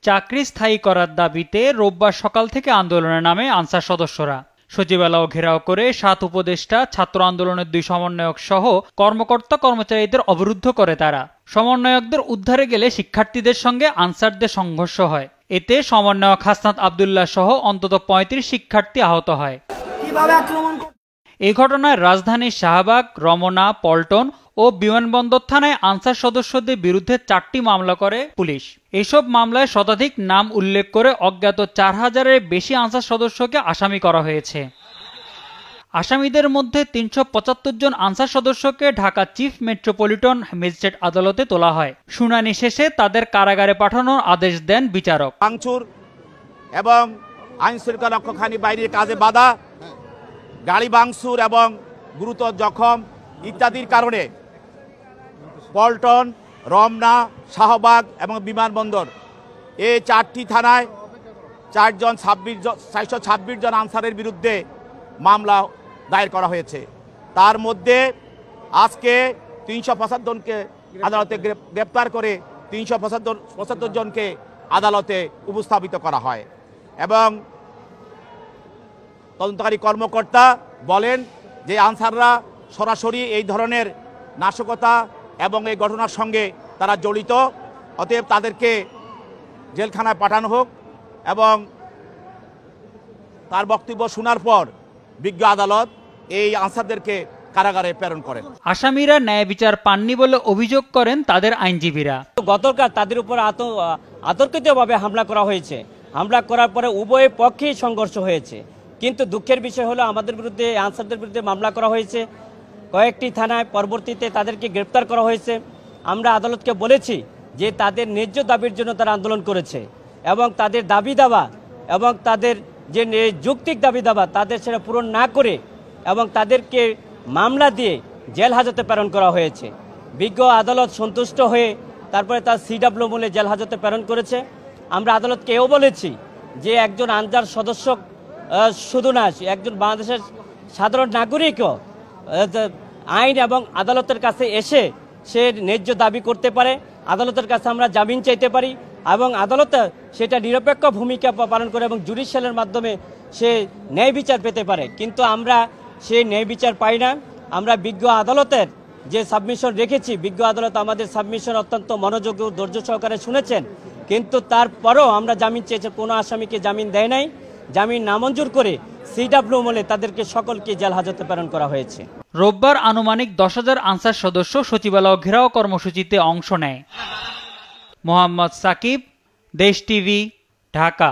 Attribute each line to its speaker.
Speaker 1: চাকরি স্থায়ী করার দাবিতে রোববার সকাল থেকে আন্দোলনে নামে আনসার সদস্যরা। সচিবালয় ঘেরাও করে ৭ উপদেষ্টা, ছাত্র আন্দোলনের ২ সমন্বয়ক সহ কর্মকর্তা কর্মচারীদের অবরুদ্ধ করে তারা। সমন্বয়কদের উদ্ধারে গেলে শিক্ষার্থীদের সঙ্গে আনসারদের সংঘর্ষ হয়। এতে সমন্বয়ক হাসনাত আবদুল্লাহ সহ অন্তত ৩৫ শিক্ষার্থী আহত হয়। এই ঘটনায় রাজধানীর শাহবাগ, রমনা, পল্টন ও বিমানবন্দর থানায় আনসার সদস্যদের বিরুদ্ধে ৪টি মামলা করে পুলিশ। এসব মামলায় শতাধিক নাম উল্লেখ করে অজ্ঞাত ৪,০০০-এর বেশি আনসার সদস্যকে আসামি করা হয়েছে। আসামিদের মধ্যে ৩৭৫ জন আনসার সদস্যকে ঢাকা চিফ মেট্রোপলিটন ম্যাজিস্ট্রেট আদালতে তোলা হয়। শুনানি শেষে তাদের কারাগারে পাঠানোর আদেশ দেন বিচারক।
Speaker 2: ভাঙচুর এবং আইন শৃঙ্খলা রক্ষাকারী বাহিনীর কাজে বাধা, গাড়ি ভাঙচুর এবং গুরুতর জখম ইত্যাদির কারণে পল্টন, রমনা, শাহবাগ এবং বিমানবন্দর এই ৪টি থানায় 426 জন আনসারের বিরুদ্ধে মামলা দায়ের করা হয়েছে। তার মধ্যে আজকে ৩৭৫ জনকে আদালতে গ্রেপ্তার করে ৩৭৫ জনকে আদালতে উপস্থাপিত করা হয় এবং তদন্তকারী কর্মকর্তা বলেন যে আনসাররা সরাসরি এই ধরনের নাশকতা এবং এই ঘটনার সঙ্গে তারা জড়িত, অতএব তাদেরকে জেলখানায় পাঠানো হোক এবং তার বক্তব্য শোনার পর বিজ্ঞ আদালত এই আনসারদেরকে কারাগারে প্রেরণ করেন।
Speaker 1: আসামিরা ন্যায় বিচার পাননি বলে অভিযোগ করেন তাদের আইনজীবীরা।
Speaker 3: গতকাল তাদের উপর আতর্কিতভাবে হামলা করা হয়েছে। হামলা করার পরে উভয় পক্ষেই সংঘর্ষ হয়েছে। কিন্তু দুঃখের বিষয় হলো আমাদের বিরুদ্ধে, আনসারদের বিরুদ্ধে মামলা করা হয়েছে কয়েকটি থানায়, পরবর্তীতে তাদেরকে গ্রেপ্তার করা হয়েছে। আমরা আদালতকে বলেছি যে তাদের ন্যায্য দাবির জন্য তারা আন্দোলন করেছে এবং তাদের দাবি দাবা এবং তাদের যে যৌক্তিক দাবি দাবা তাদের সেটা পূরণ না করে এবং তাদেরকে মামলা দিয়ে জেল হাজতে প্রেরণ করা হয়েছে। বিজ্ঞ আদালত সন্তুষ্ট হয়ে তারপরে তার CW মূলে জেল হাজতে প্রেরণ করেছে। আমরা আদালতকে এও বলেছি যে একজন আনসার সদস্য শুধু না, একজন বাংলাদেশের সাধারণ নাগরিকও আইন এবং আদালতের কাছে এসে সে ন্যায্য দাবি করতে পারে। আদালতের কাছে আমরা জামিন চাইতে পারি এবং আদালত সেটা নিরপেক্ষ ভূমিকা পালন করে এবং জুডিশিয়ালের মাধ্যমে সে ন্যায় বিচার পেতে পারে। কিন্তু আমরা সেই ন্যায় বিচার পাই না। আমরা বিজ্ঞ আদালতের যে সাবমিশন রেখেছি, বিজ্ঞ আদালত আমাদের সাবমিশন অত্যন্ত মনোযোগ ও ধৈর্য সহকারে শুনেছেন, কিন্তু তারপরও আমরা জামিন চেয়েছি, কোনো আসামিকে জামিন দেয় নাই। জামিন নামঞ্জুর করে CW মূলে তাদেরকে সকলকে জেল হাজতে প্রেরণ করা হয়েছে।
Speaker 1: রোববার আনুমানিক 10,000 আনসার সদস্য সচিবালয় ঘেরাও কর্মসূচিতে অংশ নেয়। মোহাম্মদ সাকিব, দেশ টিভি, ঢাকা।